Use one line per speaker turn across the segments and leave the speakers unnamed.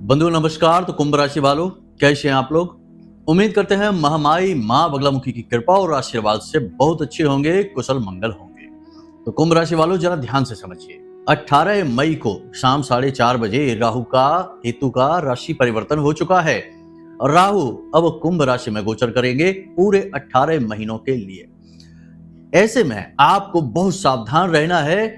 बंधु नमस्कार। तो कुंभ राशि वालों, कैसे हैं आप लोग? उम्मीद करते हैं महामाई माँ बगलामुखी की कृपा और आशीर्वाद से बहुत अच्छे होंगे, कुशल मंगल होंगे। तो कुंभ राशि वालों, जरा ध्यान से समझिए। 18 मई को शाम 4:30 बजे राहु का केतु का राशि परिवर्तन हो चुका है। राहु अब कुंभ राशि में गोचर करेंगे पूरे 18 महीनों के लिए। ऐसे में आपको बहुत सावधान रहना है।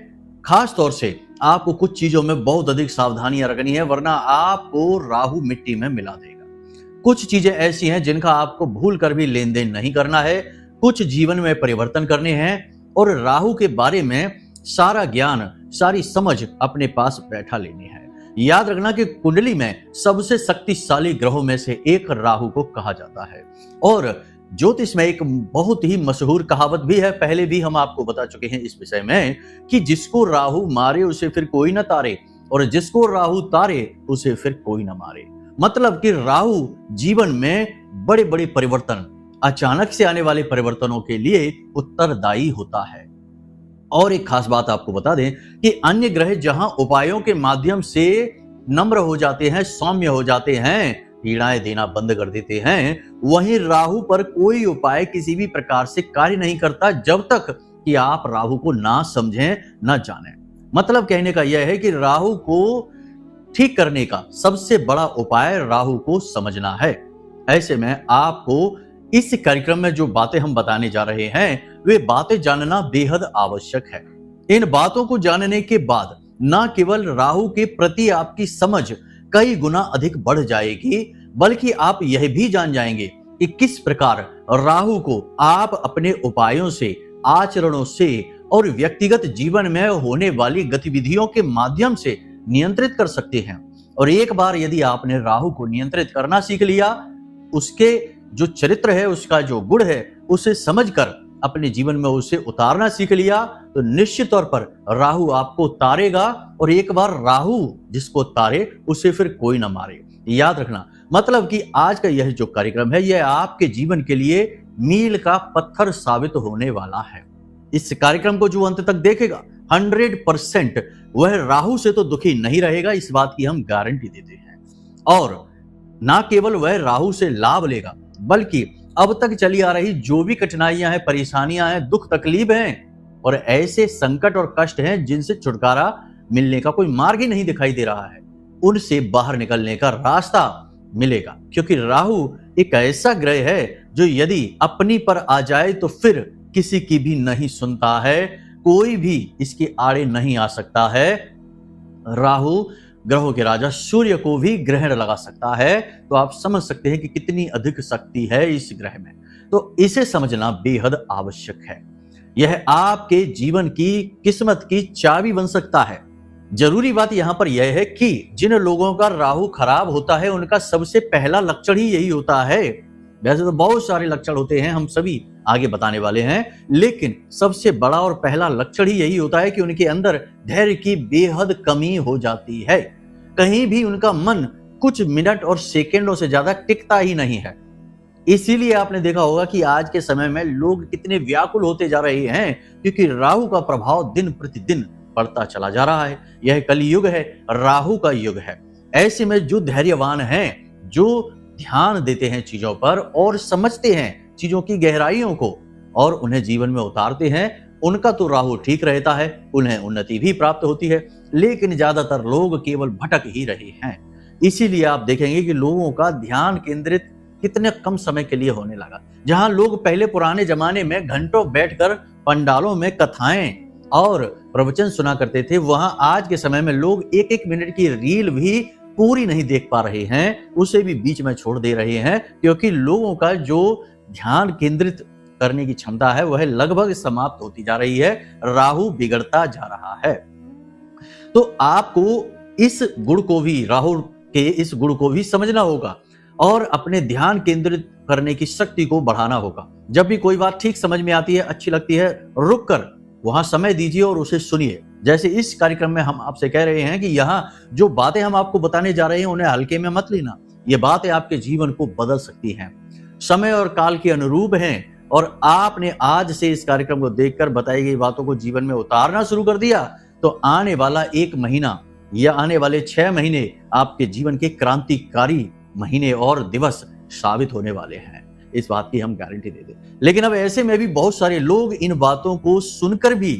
खास तौर से आपको कुछ चीजों में बहुत अधिक सावधानियां रखनी है, वरना आपको राहु मिट्टी में मिला देगा। कुछ चीजें ऐसी हैं जिनका आपको भूल कर भी लेन देन नहीं करना है। कुछ जीवन में परिवर्तन करने हैं और राहु के बारे में सारा ज्ञान, सारी समझ अपने पास बैठा लेनी है। याद रखना कि कुंडली में सबसे शक्तिशाली ग्रहों में से एक राहु को कहा जाता है। और ज्योतिष में एक बहुत ही मशहूर कहावत भी है, पहले भी हम आपको बता चुके हैं इस विषय में, कि जिसको राहु मारे उसे फिर कोई न तारे, और जिसको राहु तारे उसे फिर कोई न मारे। मतलब कि राहु जीवन में बड़े बड़े परिवर्तन, अचानक से आने वाले परिवर्तनों के लिए उत्तरदायी होता है। और एक खास बात आपको बता दें कि अन्य ग्रह जहां उपायों के माध्यम से नम्र हो जाते हैं, सौम्य हो जाते हैं, पीड़ाएं देना बंद कर देते हैं, वहीं राहु पर कोई उपाय किसी भी प्रकार से कार्य नहीं करता जब तक कि आप राहु को ना समझें, ना जानें। मतलब कहने का यह है कि राहु को ठीक करने का सबसे बड़ा उपाय राहु को समझना है। ऐसे में आपको इस कार्यक्रम में जो बातें हम बताने जा रहे हैं, वे बातें जानना बेहद आवश्यक है। इन बातों को जानने के बाद न केवल राहु के प्रति आपकी समझ कई गुना अधिक बढ़ जाएगी, बल्कि आप यह भी जान जाएंगे कि किस प्रकार राहु को आप अपने उपायों से, आचरणों से और व्यक्तिगत जीवन में होने वाली गतिविधियों के माध्यम से नियंत्रित कर सकते हैं। और एक बार यदि आपने राहु को नियंत्रित करना सीख लिया, उसके जो चरित्र है, उसका जो गुण है, उसे समझकर अपने जीवन में उसे उतारना सीख लिया, तो निश्चित तौर पर राहु आपको तारेगा। और एक बार राहु जिसको तारे उसे फिर कोई ना मारे। याद रखना, मतलब कि आज का यह जो कार्यक्रम है, यह आपके जीवन के लिए मील का पत्थर साबित होने वाला है। इस कार्यक्रम को जो अंत तक देखेगा 100% वह राहु से तो दुखी नहीं रहेगा, इस बात की हम गारंटी देते हैं। और ना केवल वह राहु से लाभ लेगा, बल्कि अब तक चली आ रही जो भी कठिनाइयां हैं, परेशानियां हैं, दुख तकलीफ हैं और ऐसे संकट और कष्ट हैं जिनसे छुटकारा मिलने का कोई मार्ग ही नहीं दिखाई दे रहा है, उनसे बाहर निकलने का रास्ता मिलेगा। क्योंकि राहु एक ऐसा ग्रह है जो यदि अपनी पर आ जाए तो फिर किसी की भी नहीं सुनता है, कोई भी इसके आड़े नहीं आ सकता है। राहु ग्रहों के राजा सूर्य को भी ग्रहण लगा सकता है, तो आप समझ सकते हैं कि कितनी अधिक शक्ति है इस ग्रह में। तो इसे समझना बेहद आवश्यक है। यह आपके जीवन की किस्मत की चाबी बन सकता है। जरूरी बात यहां पर यह है कि जिन लोगों का राहु खराब होता है, उनका सबसे पहला लक्षण ही यही होता है। वैसे तो बहुत सारे लक्षण होते हैं, हम सभी आगे बताने वाले हैं, लेकिन सबसे बड़ा और पहला लक्षण ही यही होता है कि उनके अंदर धैर्य की बेहद कमी हो जाती है। कहीं भी उनका मन कुछ मिनट और सेकंडों से ज्यादा टिकता ही नहीं है। इसीलिए आपने देखा होगा कि आज के समय में लोग कितने व्याकुल होते जा रहे हैं, क्योंकि राहु का प्रभाव दिन प्रतिदिन बढ़ता चला जा रहा है। यह कलयुग है, राहु का युग है। ऐसे में जो धैर्यवान हैं, जो ध्यान देते हैं चीजों पर और समझते हैं चीजों की गहराइयों को और उन्हें जीवन में उतारते हैं, उनका तो राहु ठीक रहता है, उन्हें उन्नति भी प्राप्त होती है। लेकिन ज्यादातर लोग केवल भटक ही रहे हैं। इसीलिए आप देखेंगे कि लोगों का ध्यान केंद्रित कितने कम समय के लिए होने लगा। जहां लोग पहले पुराने जमाने में घंटों बैठकर पंडालों में कथाएं और प्रवचन सुना करते थे, वहां आज के समय में लोग एक एक मिनट की रील भी पूरी नहीं देख पा रहे हैं, उसे भी बीच में छोड़ दे रहे हैं, क्योंकि लोगों का जो ध्यान केंद्रित करने की क्षमता है वह लगभग समाप्त होती जा रही है। राहु बिगड़ता जा रहा है। तो आपको इस गुण को भी, राहु के इस गुण को भी समझना होगा और अपने ध्यान केंद्रित करने की शक्ति को बढ़ाना होगा। जब भी कोई बात ठीक समझ में आती है, अच्छी लगती है, रुक कर वहां समय दीजिए और उसे सुनिए। जैसे इस कार्यक्रम में हम आपसे कह रहे हैं कि यहाँ जो बातें हम आपको बताने जा रहे हैं, उन्हें हल्के में मत लेना। ये बातें आपके जीवन को बदल सकती हैं, समय और काल के अनुरूप हैं। और आपने आज से इस कार्यक्रम को देखकर बताई गई बातों को जीवन में उतारना शुरू कर दिया, तो आने वाला एक महीना यह आने वाले 6 महीने आपके जीवन के क्रांतिकारी महीने और दिवस साबित होने वाले हैं। इस बात की हम गारंटी दे दें। लेकिन अब ऐसे में भी बहुत सारे लोग इन बातों को सुनकर भी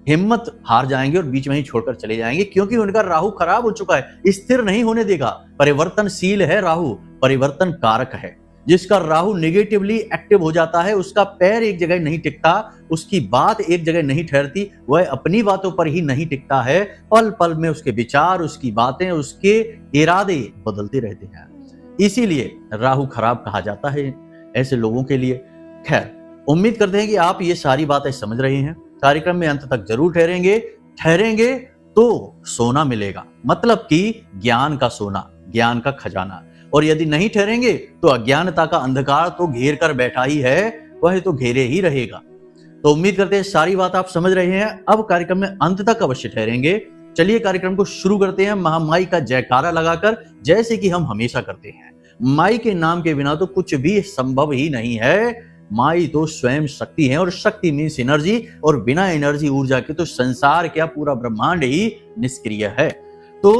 हिम्मत हार जाएंगे और बीच में ही छोड़कर चले जाएंगे, क्योंकि उनका राहु खराब हो चुका है, स्थिर नहीं होने देगा। परिवर्तनशील है राहु, परिवर्तन कारक है। जिसका राहु निगेटिवली एक्टिव हो जाता है, उसका पैर एक जगह नहीं टिकता, उसकी बात एक जगह नहीं ठहरती, वह अपनी बातों पर ही नहीं टिकता है। पल पल में उसके विचार, उसकी बातें, उसके इरादे बदलते रहते हैं। इसीलिए राहु खराब कहा जाता है ऐसे लोगों के लिए। खैर, उम्मीद करते हैं कि आप ये सारी बातें समझ रहे हैं। कार्यक्रम में अंत तक जरूर ठहरेंगे तो सोना मिलेगा, मतलब कि ज्ञान का सोना, ज्ञान का खजाना। और यदि नहीं ठहरेंगे तो अज्ञानता का अंधकार तो घेर कर बैठा ही है, वह तो घेरे ही रहेगा। तो उम्मीद करते हैं सारी बात आप समझ रहे हैं। अब कार्यक्रम में अंत तक अवश्य ठहरेंगे। चलिए कार्यक्रम को शुरू करते हैं महामाई का जयकारा लगाकर, जैसे कि हम हमेशा करते हैं। माई के नाम के बिना तो कुछ भी संभव ही नहीं है। माई तो स्वयं शक्ति है, और शक्ति मीन्स एनर्जी, और बिना एनर्जी ऊर्जा के तो संसार क्या, पूरा ब्रह्मांड ही निष्क्रिय है। तो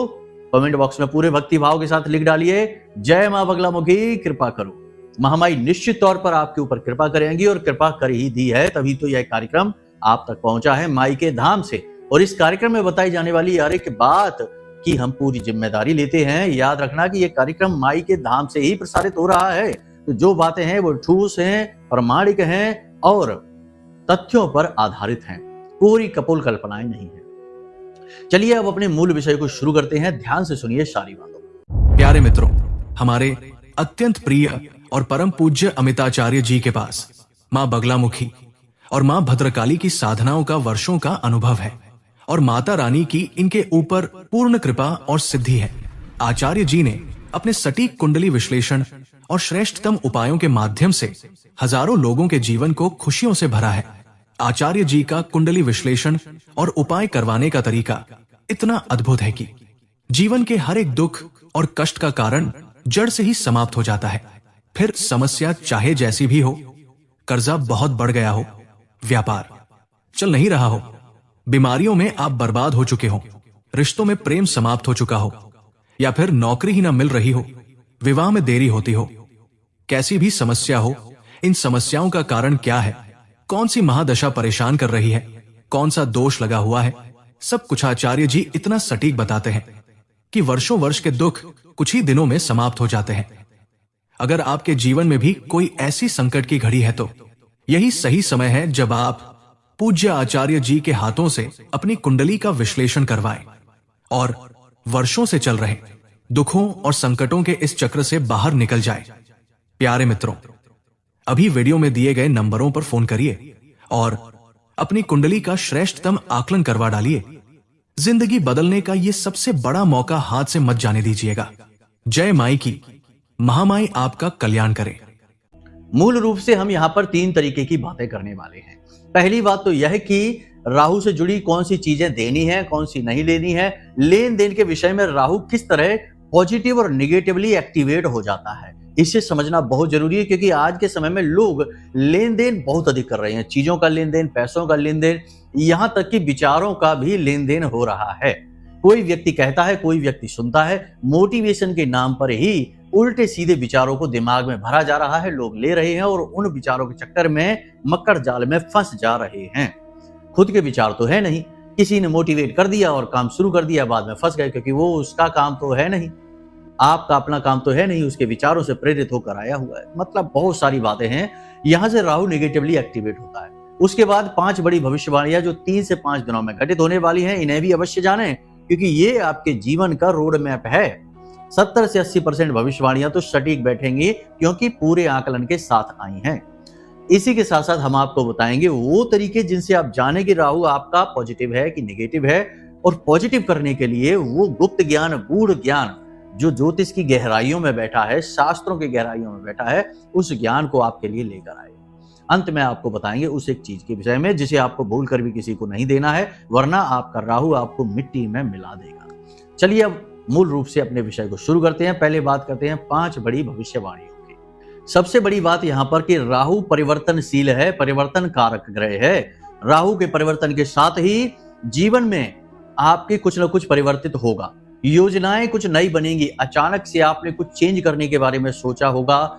कमेंट बॉक्स में पूरे भक्ति भाव के साथ लिख डालिए, जय मां बगलामुखी, कृपा करो। महामाई निश्चित तौर पर आपके ऊपर कृपा करेंगी, और कृपा कर ही दी है, तभी तो यह कार्यक्रम आप तक पहुंचा है माई के धाम से। और इस कार्यक्रम में बताई जाने वाली हर एक बात की हम पूरी जिम्मेदारी लेते हैं। याद रखना कि यह कार्यक्रम माई के धाम से ही प्रसारित हो रहा है। तो जो बातें हैं वो ठोस हैं, प्रामाणिक हैं और तथ्यों पर आधारित हैं, पूरी कपोल कल्पनाएं नहीं है। चलिए अब अपने मूल विषय को शुरू करते हैं। ध्यान से सुनिए सारी बातों।
प्यारे मित्रों, हमारे अत्यंत प्रिय और परम पूज्य अमिताचार्य जी के पास मां बगलामुखी और मां भद्रकाली की साधनाओं का वर्षों का अनुभव है, और माता रानी की इनके ऊपर पूर्ण कृपा और सिद्धि है। आचार्य जी ने अपने सटीक कुंडली विश्लेषण और श्रेष्ठतम उपायों के माध्यम से हजारों लोगों के जीवन को खुशियों से भरा है। आचार्य जी का कुंडली विश्लेषण और उपाय करवाने का तरीका इतना अद्भुत है कि जीवन के हर एक दुख और कष्ट का कारण जड़ से ही समाप्त हो जाता है। फिर समस्या चाहे जैसी भी हो, कर्जा बहुत बढ़ गया हो, व्यापार चल नहीं रहा हो, बीमारियों में आप बर्बाद हो चुके हो, रिश्तों में प्रेम समाप्त हो चुका हो, या फिर नौकरी ही ना मिल रही हो, विवाह में देरी होती हो, कैसी भी समस्या हो, इन समस्याओं का कारण क्या है, कौन सी महादशा परेशान कर रही है, कौन सा दोष लगा हुआ है, सब कुछ आचार्य जी इतना सटीक बताते हैं कि वर्षों वर्ष के दुख कुछ ही दिनों में समाप्त हो जाते हैं। अगर आपके जीवन में भी कोई ऐसी संकट की घड़ी है तो यही सही समय है जब आप पूज्य आचार्य जी के हाथों से अपनी कुंडली का विश्लेषण करवाएं और वर्षों से चल रहे दुखों और संकटों के इस चक्र से बाहर निकल जाए। प्यारे मित्रों, अभी वीडियो में दिए गए नंबरों पर फोन करिए और अपनी कुंडली का श्रेष्ठतम आकलन करवा डालिए। जिंदगी बदलने का ये सबसे बड़ा मौका हाथ से मत जाने दीजिएगा। जय माई की, महामाई आपका कल्याण करे।
मूल रूप से हम यहाँ पर 3 तरीके की बातें करने वाले हैं। पहली बात तो यह है कि राहु से जुड़ी कौन सी चीजें देनी है, कौन सी नहीं लेनी है। लेन देन के विषय में राहु किस तरह पॉजिटिव और निगेटिवली एक्टिवेट हो जाता है, इसे समझना बहुत जरूरी है, क्योंकि आज के समय में लोग लेन देन बहुत अधिक कर रहे हैं। चीजों का लेन देन, पैसों का लेन देन, यहां तक कि विचारों का भी लेन देन हो रहा है। कोई व्यक्ति कहता है, कोई व्यक्ति सुनता है, मोटिवेशन के नाम पर ही उल्टे सीधे विचारों को दिमाग में भरा जा रहा है। लोग ले रहे हैं और उन विचारों के चक्कर में मकर जाल में फंस जा रहे हैं। खुद के विचार तो है नहीं, किसी ने मोटिवेट कर दिया और काम शुरू कर दिया, बाद में फंस गए, क्योंकि वो उसका काम तो है नहीं, आपका अपना काम तो है नहीं, उसके विचारों से प्रेरित होकर आया हुआ है। मतलब बहुत सारी बातें हैं। यहां से राहु निगेटिवली एक्टिवेट होता है। उसके बाद 5 बड़ी भविष्यवाणियां जो 3 से 5 दिनों में घटित होने वाली हैं, इन्हें भी अवश्य जानें, क्योंकि ये आपके जीवन का रोड मैप है। 70 से 80% भविष्यवाणियां तो सटीक बैठेंगी, क्योंकि पूरे आकलन के साथ आई हैं। इसी के साथ साथ हम आपको बताएंगे वो तरीके जिनसे आप जाने कि राहु आपका पॉजिटिव है कि नेगेटिव है, और पॉजिटिव करने के लिए वो गुप्त ज्ञान, गूढ़ ज्ञान जो ज्योतिष की गहराइयों में बैठा है, शास्त्रों की गहराइयों में बैठा है, उस ज्ञान को आपके लिए लेकर आए। अंत में आपको बताएंगे उस एक चीज के विषय में जिसे आपको भूल कर भी किसी को नहीं देना है, वरना आपका राहु आपको मिट्टी में मिला देगा। चलिए अब मूल रूप से अपने विषय को शुरू करते हैं। पहले बात करते हैं 5 बड़ी भविष्यवाणियों की। सबसे बड़ी बात यहां पर कि राहु परिवर्तनशील है, परिवर्तन कारक ग्रह है। राहु के परिवर्तन के साथ ही जीवन में आपके कुछ ना कुछ परिवर्तित होगा, योजनाएं कुछ नई बनेंगी, अचानक से आपने कुछ चेंज करने के बारे में सोचा होगा,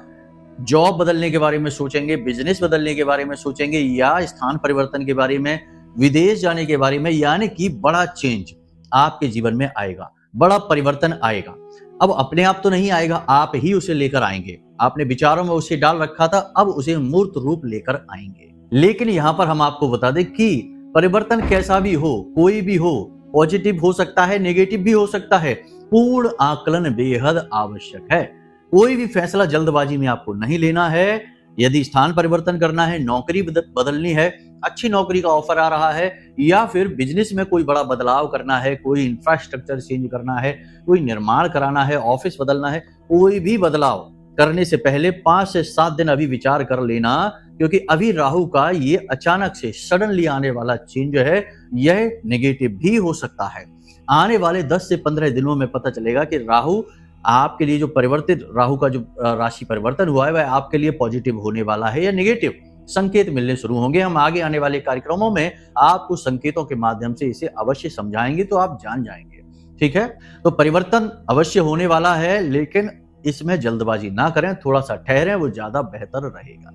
जॉब बदलने के बारे में सोचेंगे, बिजनेस बदलने के बारे में सोचेंगे या स्थान परिवर्तन के बारे में, विदेश जाने के बारे में, यानी कि बड़ा चेंज आपके जीवन में आएगा, बड़ा परिवर्तन आएगा। अब अपने आप तो नहीं आएगा, आप ही उसे लेकर आएंगे। आपने विचारों में उसे डाल रखा था, अब उसे मूर्त रूप लेकर आएंगे। लेकिन यहां पर हम आपको बता दें कि परिवर्तन कैसा भी हो, कोई भी हो, पॉजिटिव हो सकता है, नेगेटिव भी हो सकता है, पूर्ण आकलन बेहद आवश्यक है। कोई भी फैसला जल्दबाजी में आपको नहीं लेना है। यदि स्थान परिवर्तन करना है, नौकरी बदलनी है, अच्छी नौकरी का ऑफर आ रहा है, या फिर बिजनेस में कोई बड़ा बदलाव करना है, कोई इंफ्रास्ट्रक्चर चेंज करना है, कोई निर्माण कराना है, ऑफिस बदलना है, कोई भी बदलाव करने से पहले 5 से 7 दिन अभी विचार कर लेना, क्योंकि अभी राहु का ये अचानक से सडनली आने वाला चेंज है, यह नेगेटिव भी हो सकता है। आने वाले 10 से 15 दिनों में पता चलेगा कि राहु आपके लिए जो परिवर्तित राहु का जो राशि परिवर्तन हुआ है वह आपके लिए पॉजिटिव होने वाला है या नेगेटिव। संकेत मिलने शुरू होंगे। हम आगे आने वाले कार्यक्रमों में आपको संकेतों के माध्यम से इसे अवश्य समझाएंगे, तो आप जान जाएंगे। ठीक है, तो परिवर्तन अवश्य होने वाला है, लेकिन इसमें जल्दबाजी ना करें, थोड़ा सा ठहरें, वो ज्यादा बेहतर रहेगा।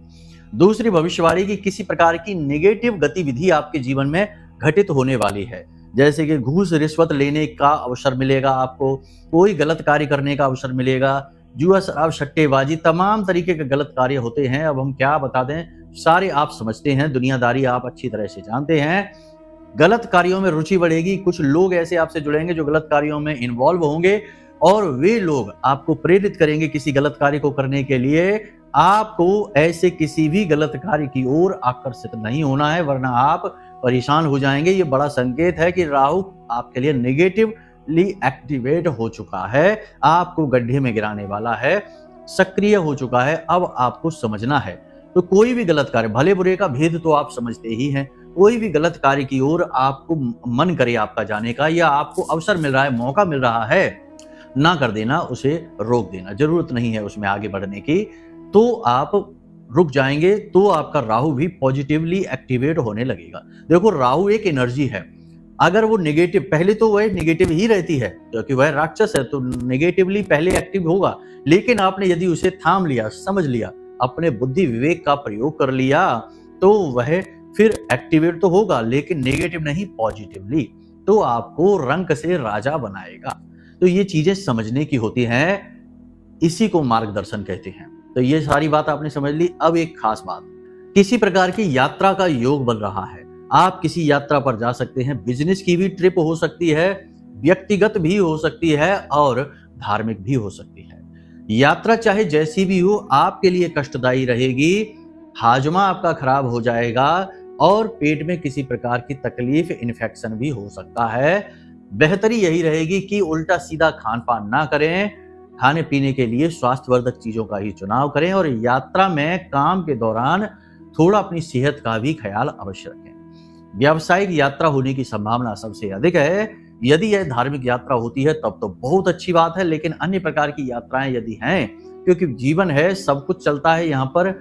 दूसरी भविष्यवाणी की किसी प्रकार की नेगेटिव गतिविधि आपके जीवन में घटित होने वाली है, जैसे कि घूस रिश्वत लेने का अवसर मिलेगा, आपको कोई गलत कार्य करने का अवसर मिलेगा, जुआ शराब सट्टेबाजी, तमाम तरीके के गलत कार्य होते हैं। अब हम क्या बता दें, सारे आप समझते हैं, दुनियादारी आप अच्छी तरह से जानते हैं। गलत कार्यों में रुचि बढ़ेगी, कुछ लोग ऐसे आपसे जुड़ेंगे जो गलत कार्यों में इन्वॉल्व होंगे और वे लोग आपको प्रेरित करेंगे किसी गलत कार्य को करने के लिए। आपको ऐसे किसी भी गलत कार्य की ओर आकर्षित नहीं होना है, वरना आप परेशान हो जाएंगे। ये बड़ा संकेत है कि राहु आपके लिए नेगेटिवली एक्टिवेट हो चुका है, आपको गड्ढे में गिराने वाला है, सक्रिय हो चुका है। अब आपको समझना है, तो कोई भी गलत कार्य, भले बुरे का भेद तो आप समझते ही हैं, कोई भी गलत कार्य की ओर आपको मन करे आपका जाने का, या आपको अवसर मिल रहा है, मौका मिल रहा है, ना कर देना, उसे रोक देना, जरूरत नहीं है उसमें आगे बढ़ने की, तो आप रुक जाएंगे, तो आपका राहु भी पॉजिटिवली एक्टिवेट होने लगेगा। देखो, राहु एक एनर्जी है, अगर वो नेगेटिव, पहले तो वह नेगेटिव ही रहती है क्योंकि वह राक्षस है, तो नेगेटिवली पहले एक्टिव होगा, लेकिन आपने यदि उसे थाम लिया, समझ लिया, अपने बुद्धि विवेक का प्रयोग कर लिया, तो वह फिर एक्टिवेट तो होगा, लेकिन नेगेटिव नहीं, पॉजिटिवली, तो आपको रंक से राजा बनाएगा। तो ये चीजें समझने की होती हैं, इसी को मार्गदर्शन कहते हैं। तो ये सारी बात आपने समझ ली। अब एक खास बात, किसी प्रकार की यात्रा का योग बन रहा है, आप किसी यात्रा पर जा सकते हैं, बिजनेस की भी ट्रिप हो सकती है, व्यक्तिगत भी हो सकती है और धार्मिक भी हो सकती है। यात्रा चाहे जैसी भी हो, आपके लिए कष्टदायी रहेगी, हाजमा आपका खराब हो जाएगा और पेट में किसी प्रकार की तकलीफ, इन्फेक्शन भी हो सकता है। बेहतरी यही रहेगी कि उल्टा सीधा खान पान ना करें, खाने पीने के लिए स्वास्थ्यवर्धक चीजों का ही चुनाव करें, और यात्रा में काम के दौरान थोड़ा अपनी सेहत का भी ख्याल अवश्य रखें। व्यावसायिक यात्रा होने की संभावना सबसे अधिक है। यदि यह धार्मिक यात्रा होती है तब तो बहुत अच्छी बात है, लेकिन अन्य प्रकार की यात्राएं यदि हैं, क्योंकि जीवन है, सब कुछ चलता है यहाँ पर,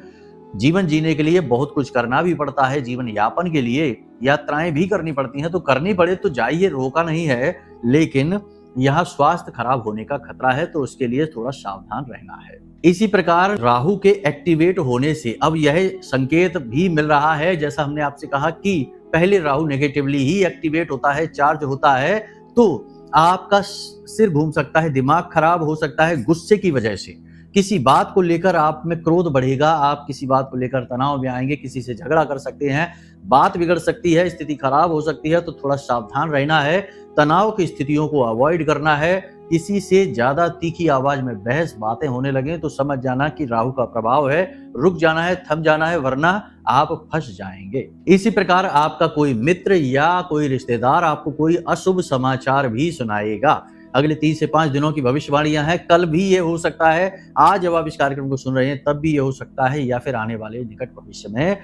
जीवन जीने के लिए बहुत कुछ करना भी पड़ता है, जीवन यापन के लिए यात्राएं भी करनी पड़ती हैं, तो करनी पड़े तो जाइए, रोका नहीं है, लेकिन यहाँ स्वास्थ्य खराब होने का खतरा है, तो उसके लिए थोड़ा सावधान रहना है। इसी प्रकार राहु के एक्टिवेट होने से अब यह संकेत भी मिल रहा है, जैसा हमने आपसे कहा कि पहले राहु नेगेटिवली ही एक्टिवेट होता है, चार्ज होता है, तो आपका सिर घूम सकता है, दिमाग खराब हो सकता है, गुस्से की वजह से किसी बात को लेकर आप में क्रोध बढ़ेगा, आप किसी बात को लेकर तनाव में आएंगे, किसी से झगड़ा कर सकते हैं, बात बिगड़ सकती है, स्थिति खराब हो सकती है, तो थोड़ा सावधान रहना है, तनाव की स्थितियों को अवॉइड करना है। किसी से ज्यादा तीखी आवाज में बहस बातें होने लगे तो समझ जाना कि राहु का प्रभाव है, रुक जाना है, थम जाना है, वरना आप फंस जाएंगे। इसी प्रकार आपका कोई मित्र या कोई रिश्तेदार आपको कोई अशुभ समाचार भी सुनाएगा। अगले 3 से 5 दिनों की भविष्यवाणियां हैं, कल भी ये हो सकता है, आज जब आप इस कार्यक्रम को सुन रहे हैं तब भी ये हो सकता है, या फिर आने वाले निकट भविष्य में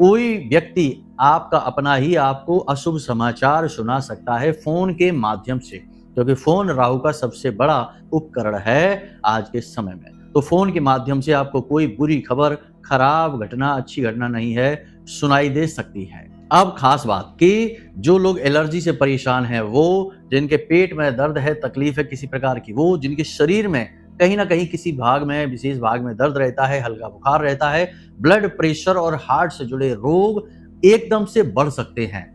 कोई व्यक्ति आपका अपना ही आपको अशुभ समाचार सुना सकता है फोन के माध्यम से, क्योंकि फोन राहु का सबसे बड़ा उपकरण है आज के समय में। तो फोन के माध्यम से आपको कोई बुरी खबर, खराब घटना, अच्छी घटना नहीं है, सुनाई दे सकती है। अब खास बात कि जो लोग एलर्जी से परेशान हैं, वो जिनके पेट में दर्द है, तकलीफ है किसी प्रकार की, वो जिनके शरीर में कहीं ना कहीं किसी भाग में, विशेष भाग में दर्द रहता है, हल्का बुखार रहता है, ब्लड प्रेशर और हार्ट से जुड़े रोग एकदम से बढ़ सकते हैं,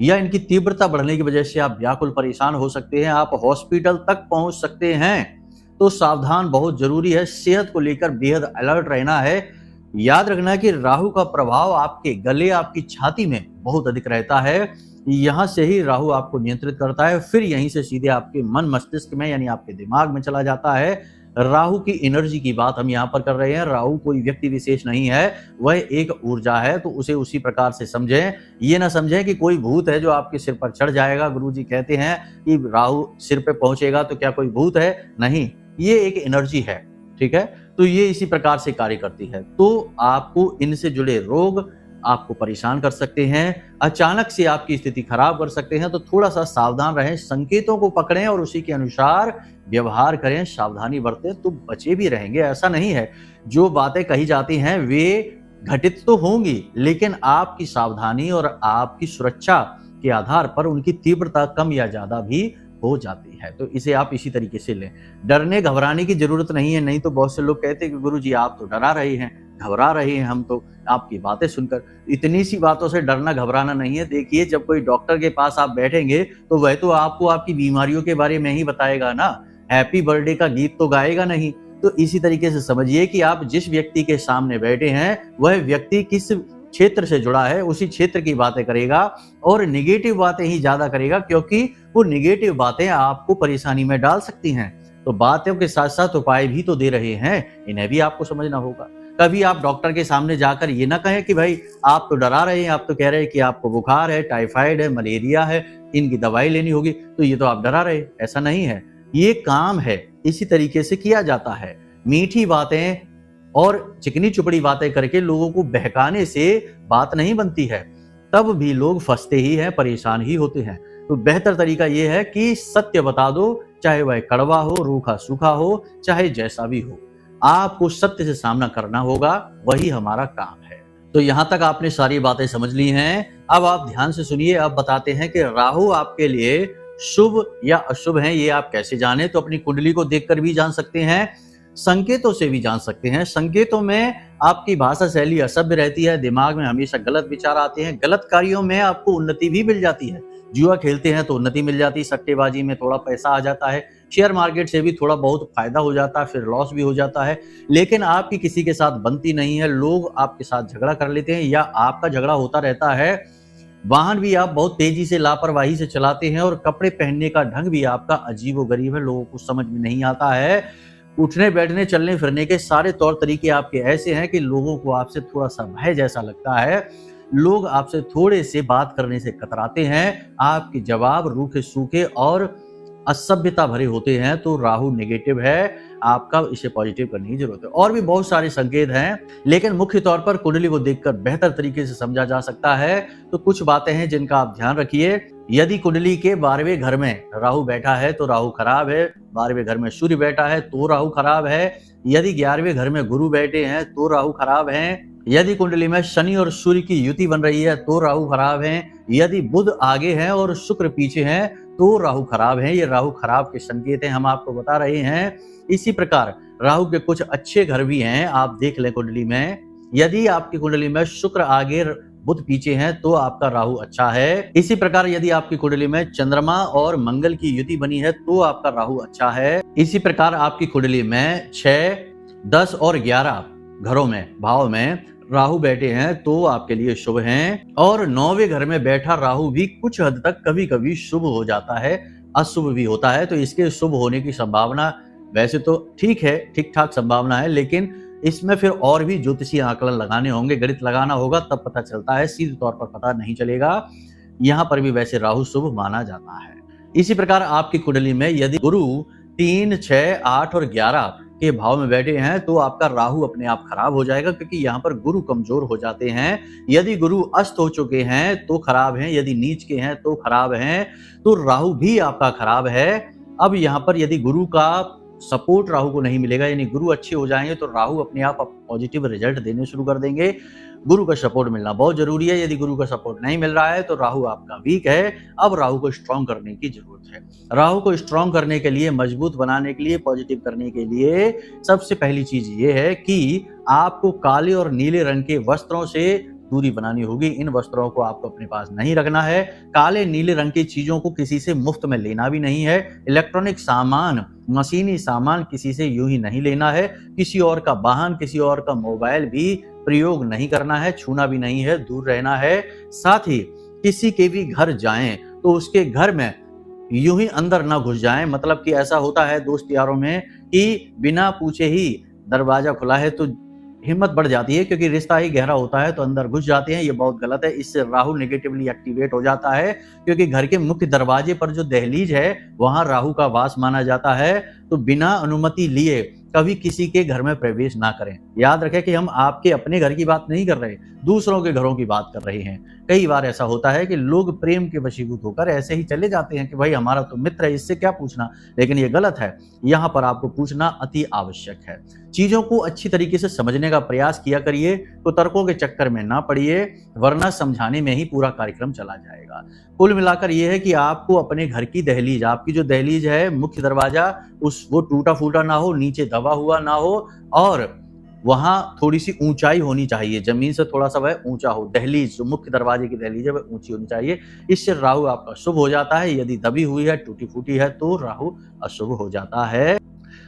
या इनकी तीव्रता बढ़ने की वजह से आप व्याकुल परेशान हो सकते हैं, आप हॉस्पिटल तक पहुंच सकते हैं। तो सावधान बहुत जरूरी है, सेहत को लेकर बेहद अलर्ट रहना है। याद रखना है कि राहु का प्रभाव आपके गले, आपकी छाती में बहुत अधिक रहता है। यहां से ही राहु आपको नियंत्रित करता है, फिर यहीं से सीधे आपके मन मस्तिष्क में यानी आपके दिमाग में चला जाता है। राहु की एनर्जी की बात हम यहाँ पर कर रहे हैं। राहु कोई व्यक्ति विशेष नहीं है, वह एक ऊर्जा है, तो उसे उसी प्रकार से समझें। ये ना समझें कि कोई भूत है जो आपके सिर पर चढ़ जाएगा। गुरुजी कहते हैं कि राहु सिर पे पहुंचेगा तो क्या कोई भूत है? नहीं, ये एक एनर्जी है, ठीक है। तो ये इसी प्रकार से कार्य करती है। तो आपको इनसे जुड़े रोग आपको परेशान कर सकते हैं, अचानक से आपकी स्थिति खराब कर सकते हैं। तो थोड़ा सा सावधान रहें, संकेतों को पकड़ें और उसी के अनुसार व्यवहार करें, सावधानी बरतें तो बचे भी रहेंगे। ऐसा नहीं है, जो बातें कही जाती हैं वे घटित तो होंगी, लेकिन आपकी सावधानी और आपकी सुरक्षा के आधार पर उनकी तीव्रता कम या ज्यादा भी हो जाती है। तो इसे आप इसी तरीके से लें। डरने घबराने की जरूरत नहीं है। नहीं तो बहुत से लोग कहते हैं कि गुरुजी आप तो डरा रहे हैं, घबरा रहे हैं, हम तो आपकी बातें सुनकर। इतनी सी बातों से डरना घबराना नहीं है। देखिए, जब कोई डॉक्टर के पास आप बैठेंगे तो वह तो आपको आपकी बीमारियों के बारे में ही बताएगा ना, हैप्पी बर्थडे का गीत तो गाएगा नहीं। तो इसी तरीके से समझिए कि आप जिस व्यक्ति के सामने बैठे हैं वह व्यक्ति किस क्षेत्र से जुड़ा है, उसी क्षेत्र की बातें करेगा और निगेटिव बातें ही ज्यादा करेगा, क्योंकि वो निगेटिव बातें आपको परेशानी में डाल सकती हैं। तो बातों के साथ साथ उपाय भी तो दे रहे हैं, इन्हें भी आपको समझना होगा। कभी आप डॉक्टर के सामने जाकर ये ना कहें कि भाई आप तो डरा रहे हैं, आप तो कह रहे हैं कि आपको बुखार है, टाइफाइड है, मलेरिया है, इनकी दवाई लेनी होगी, तो ये तो आप डरा रहे। ऐसा नहीं है, ये काम है, इसी तरीके से किया जाता है। मीठी बातें और चिकनी चुपड़ी बातें करके लोगों को बहकाने से बात नहीं बनती है, तब भी लोग फंसते ही हैं, परेशान ही होते हैं। तो बेहतर तरीका यह है कि सत्य बता दो, चाहे वह कड़वा हो, रूखा सूखा हो, चाहे जैसा भी हो, आपको सत्य से सामना करना होगा, वही हमारा काम है। तो यहां तक आपने सारी बातें समझ ली हैं। अब आप ध्यान से सुनिए। अब बताते हैं कि राहु आपके लिए शुभ या अशुभ है, ये आप कैसे जाने? तो अपनी कुंडली को देखकर भी जान सकते हैं, संकेतों से भी जान सकते हैं। संकेतों में आपकी भाषा शैली असभ्य रहती है, दिमाग में हमेशा गलत विचार आते हैं, गलत कार्यों में आपको उन्नति भी मिल जाती है। जुआ खेलते हैं तो उन्नति मिल जाती है, सट्टेबाजी में थोड़ा पैसा आ जाता है, शेयर मार्केट से भी थोड़ा बहुत फायदा हो जाता है, फिर लॉस भी हो जाता है। लेकिन आपकी किसी के साथ बनती नहीं है, लोग आपके साथ झगड़ा कर लेते हैं या आपका झगड़ा होता रहता है। वाहन भी आप बहुत तेजी से, लापरवाही से चलाते हैं और कपड़े पहनने का ढंग भी आपका अजीबोगरीब है, लोगों को समझ में नहीं आता है। उठने बैठने चलने फिरने के सारे तौर तरीके आपके ऐसे हैं कि लोगों को आपसे थोड़ा सा भय जैसा लगता है। लोग आपसे थोड़े से बात करने से कतराते हैं, आपके जवाब रूखे सूखे और असभ्यता भरे होते हैं। तो राहु नेगेटिव है आपका, इसे पॉजिटिव करने की जरूरत है। और भी बहुत सारे संकेत हैं, लेकिन मुख्य तौर पर कुंडली को देखकर बेहतर तरीके से समझा जा सकता है। तो कुछ बातें हैं जिनका आप ध्यान रखिए। यदि कुंडली के 12वें घर में राहु बैठा है तो राहु खराब है, 12वें घर में सूर्य बैठा है तो राहु खराब है, यदि 11वें घर में गुरु बैठे हैं तो राहु खराब है, यदि कुंडली में शनि और सूर्य की युति बन रही है तो राहु खराब है, यदि बुध आगे हैं और शुक्र पीछे हैं तो राहु खराब है। ये राहु खराब के संकेत हैं, हम आपको बता रहे हैं। इसी प्रकार राहु के कुछ अच्छे घर भी हैं, आप देख लें कुंडली में। यदि आपकी कुंडली में शुक्र आगे बुध पीछे हैं तो आपका राहु अच्छा है। इसी प्रकार यदि आपकी कुंडली में चंद्रमा और मंगल की युति बनी है तो आपका राहु अच्छा है। इसी प्रकार आपकी कुंडली में 6, 10 और 11 घरों में, भाव में राहु बैठे हैं तो आपके लिए शुभ हैं। और 9वें घर में बैठा राहु भी कुछ हद तक कभी कभी शुभ हो जाता है, अशुभ भी होता है। तो इसके शुभ होने की संभावना वैसे तो ठीक है, ठीक ठाक संभावना है, लेकिन इसमें फिर और भी ज्योतिषीय आकलन लगाने होंगे, गणित लगाना होगा, तब पता चलता है, सीधे तौर पर पता नहीं चलेगा। यहाँ पर भी वैसे राहु शुभ माना जाता है। इसी प्रकार आपकी कुंडली में यदि गुरु 3, 6, 8 और 11 के भाव में बैठे हैं तो आपका राहु अपने आप खराब हो जाएगा, क्योंकि यहाँ पर गुरु कमजोर हो जाते हैं। यदि गुरु अस्त हो चुके हैं तो खराब हैं, यदि नीच के हैं तो खराब हैं, तो राहु भी आपका खराब है। अब यहाँ पर यदि गुरु का सपोर्ट राहु को नहीं मिलेगा, यानी गुरु अच्छे हो जाएंगे तो राहु अपने आप पॉजिटिव रिजल्ट देने शुरू कर देंगे। गुरु का सपोर्ट मिलना बहुत जरूरी है। यदि गुरु का सपोर्ट नहीं मिल रहा है तो राहु आपका वीक है। अब राहु को स्ट्रॉन्ग करने की जरूरत है। राहु को स्ट्रॉन्ग करने के लिए, मजबूत बनाने के लिए, पॉजिटिव करने के लिए सबसे पहली चीज ये है कि आपको काले और नीले रंग के वस्त्रों से दूरी बनानी होगी। इन वस्त्रों को आपको अपने पास नहीं रखना है। काले नीले रंग की चीजों को किसी से मुफ्त में लेना भी नहीं है। इलेक्ट्रॉनिक सामान, मशीनी सामान किसी से यूं ही नहीं लेना है। किसी और का वाहन, किसी और का मोबाइल भी प्रयोग नहीं करना है, छूना भी नहीं है, दूर रहना है। साथ ही किसी के भी घर जाएं तो उसके घर में यूं ही अंदर ना घुस जाएं। मतलब कि ऐसा होता है दोस्त यारों में कि बिना पूछे ही दरवाजा खुला है तो हिम्मत बढ़ जाती है, क्योंकि रिश्ता ही गहरा होता है तो अंदर घुस जाते हैं। ये बहुत गलत है। इससे राहु नेगेटिवली एक्टिवेट हो जाता है, क्योंकि घर के मुख्य दरवाजे पर जो दहलीज है वहां राहु का वास माना जाता है। तो बिना अनुमति लिए कभी किसी के घर में प्रवेश ना करें। याद रखें कि हम आपके अपने घर की बात नहीं कर रहे, दूसरों के घरों की बात कर रहे हैं। कई बार ऐसा होता है कि लोग प्रेम के वशीभूत होकर ऐसे ही चले जाते हैं कि भाई हमारा तो मित्र है, इससे क्या पूछना। लेकिन ये गलत है। यहाँ पर आपको पूछना अति आवश्यक है। चीजों को अच्छी तरीके से समझने का प्रयास किया करिए, तो तर्कों के चक्कर में ना पड़िए, वरना समझाने में ही पूरा कार्यक्रम चला जाएगा। कुल मिलाकर यह है कि आपको अपने घर की दहलीज, आपकी जो दहलीज है, मुख्य दरवाजा, वो टूटा फूटा ना हो, नीचे दबा हुआ ना हो, और वहां थोड़ी सी ऊंचाई होनी चाहिए, जमीन से थोड़ा सा वह ऊंचा हो। दहलीज, जो मुख्य दरवाजे की दहलीज है, वह ऊंची होनी चाहिए। इससे राहु आपका शुभ हो जाता है। यदि दबी हुई है, टूटी फूटी है, तो राहु अशुभ हो जाता है।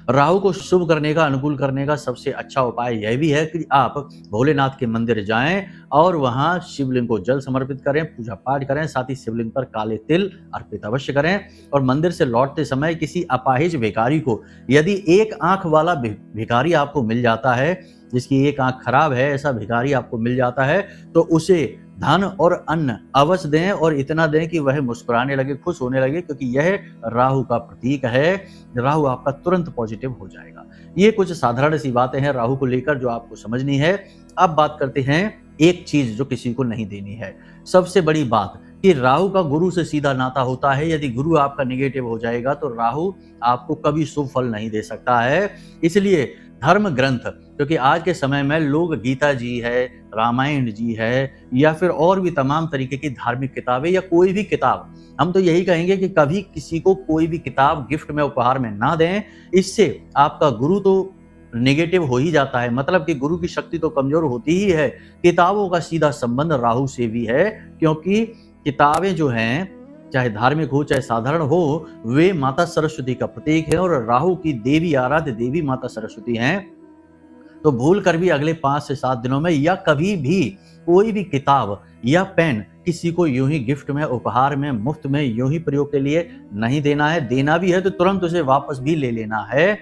राहु को शुभ करने का, अनुकूल करने का सबसे अच्छा उपाय यह भी है कि आप भोलेनाथ के मंदिर जाएं और वहां शिवलिंग को जल समर्पित करें, पूजा पाठ करें। साथ ही शिवलिंग पर काले तिल अर्पित अवश्य करें। और मंदिर से लौटते समय किसी अपाहिज भिखारी को, यदि एक आंख वाला भिखारी आपको मिल जाता है, जिसकी एक आंख खराब है, ऐसा भिखारी आपको मिल जाता है, तो उसे धन और अन्न अवश्य दें, और इतना दें कि वह मुस्कुराने लगे, खुश होने लगे, क्योंकि यह राहु का प्रतीक है। राहु आपका तुरंत पॉजिटिव हो जाएगा। ये कुछ साधारण सी बातें हैं राहु को लेकर जो आपको समझनी है। अब बात करते हैं एक चीज जो किसी को नहीं देनी है। सबसे बड़ी बात कि राहु का गुरु से सीधा नाता होता है। यदि गुरु आपका निगेटिव हो जाएगा तो राहु आपको कभी शुभ फल नहीं दे सकता है। इसलिए धर्म ग्रंथ, क्योंकि आज के समय में लोग गीता जी है, रामायण जी है, या फिर और भी तमाम तरीके की धार्मिक किताबें या कोई भी किताब, हम तो यही कहेंगे कि कभी किसी को कोई भी किताब गिफ्ट में, उपहार में ना दें। इससे आपका गुरु तो नेगेटिव हो ही जाता है। मतलब कि गुरु की शक्ति तो कमजोर होती ही है। किताबों का सीधा संबंध राहु से भी है, क्योंकि किताबें जो हैं, चाहे धार्मिक हो चाहे साधारण हो, वे माता सरस्वती का प्रतीक है, और राहु की देवी, आराध्य देवी माता सरस्वती हैं। तो भूल कर भी अगले 5 से 7 दिनों में या कभी भी कोई भी किताब या पेन किसी को यूं ही गिफ्ट में, उपहार में, मुफ्त में यूं ही प्रयोग के लिए नहीं देना है। देना भी है तो तुरंत उसे वापस भी ले लेना है।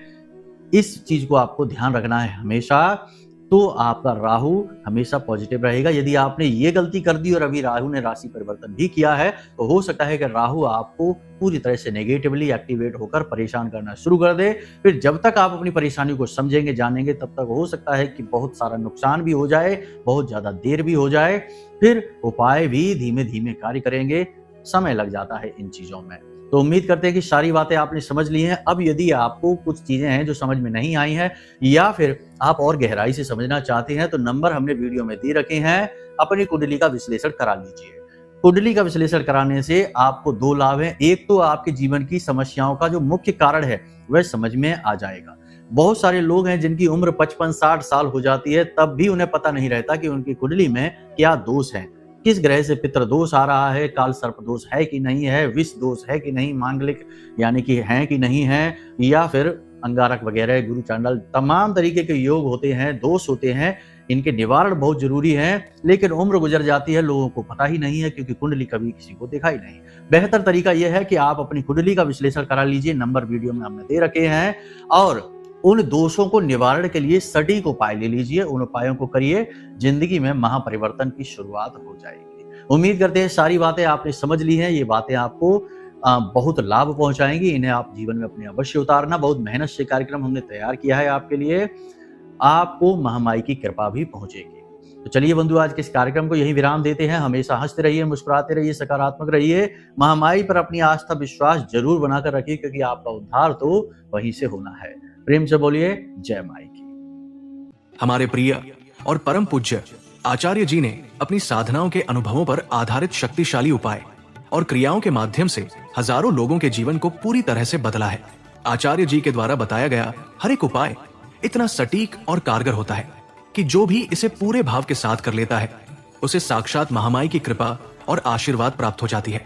इस चीज को आपको ध्यान रखना है हमेशा। तो आपका राहु हमेशा पॉजिटिव रहेगा। यदि आपने ये गलती कर दी और अभी राहु ने राशि परिवर्तन भी किया है, तो हो सकता है कि राहु आपको पूरी तरह से नेगेटिवली एक्टिवेट होकर परेशान करना शुरू कर दे। फिर जब तक आप अपनी परेशानी को समझेंगे, जानेंगे, तब तक हो सकता है कि बहुत सारा नुकसान भी हो जाए, बहुत ज्यादा देर भी हो जाए। फिर उपाय भी धीमे धीमे कार्य करेंगे, समय लग जाता है इन चीजों में। तो उम्मीद करते हैं कि सारी बातें आपने समझ ली हैं। अब यदि आपको कुछ चीजें हैं जो समझ में नहीं आई हैं, या फिर आप और गहराई से समझना चाहते हैं, तो नंबर हमने वीडियो में दे रखे हैं। अपनी कुंडली का विश्लेषण करा लीजिए। कुंडली का विश्लेषण कराने से आपको 2 लाभ हैं। एक तो आपके जीवन की समस्याओं का जो मुख्य कारण है वह समझ में आ जाएगा। बहुत सारे लोग हैं जिनकी उम्र 55-60 साल हो जाती है, तब भी उन्हें पता नहीं रहता कि उनकी कुंडली में क्या दोष है। किस ग्रह से पितृ दोष आ रहा है, काल सर्प दोष है कि नहीं है, विष दोष है कि नहीं, मांगलिक यानी कि है कि नहीं है, या फिर अंगारक वगैरह, गुरु चांडाल, तमाम तरीके के योग होते हैं, दोष होते हैं। इनके निवारण बहुत जरूरी है। लेकिन उम्र गुजर जाती है, लोगों को पता ही नहीं है, क्योंकि कुंडली कभी किसी को देखा ही नहीं। बेहतर तरीका यह है कि आप अपनी कुंडली का विश्लेषण करा लीजिए। नंबर वीडियो में हमने दे रखे हैं, और उन दोषों को निवारण के लिए सटीक उपाय ले लीजिए। उन उपायों को करिए, जिंदगी में महापरिवर्तन की शुरुआत हो जाएगी। उम्मीद करते हैं सारी बातें आपने समझ ली हैं। ये बातें आपको बहुत लाभ पहुंचाएंगी। इन्हें आप जीवन में अपने अवश्य उतारना। बहुत मेहनत से कार्यक्रम हमने तैयार किया है आपके लिए। आपको महामाई की कृपा भी पहुंचेगी। तो चलिए बंधु, आज के इस कार्यक्रम को यही विराम देते हैं। हमेशा हंसते रहिए, मुस्कुराते रहिए, सकारात्मक रहिए। महामाई पर अपनी आस्था विश्वास जरूर बनाकर रखिए, क्योंकि आपका उद्धार तो वहीं से होना है। प्रेम से बोलिए जय माई की।
हमारे प्रिय और परम पूज्य आचार्य जी ने अपनी साधनाओं के अनुभवों पर आधारित शक्तिशाली उपाय और क्रियाओं के माध्यम से हजारों लोगों के जीवन को पूरी तरह से बदला है। आचार्य जी के द्वारा बताया गया हर एक उपाय इतना सटीक और कारगर होता है कि जो भी इसे पूरे भाव के साथ कर लेता है उसे साक्षात महामाई की कृपा और आशीर्वाद प्राप्त हो जाती है।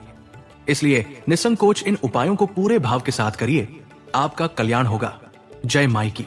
इसलिए निसंकोच इन उपायों को पूरे भाव के साथ करिए, आपका कल्याण होगा। जय माई की।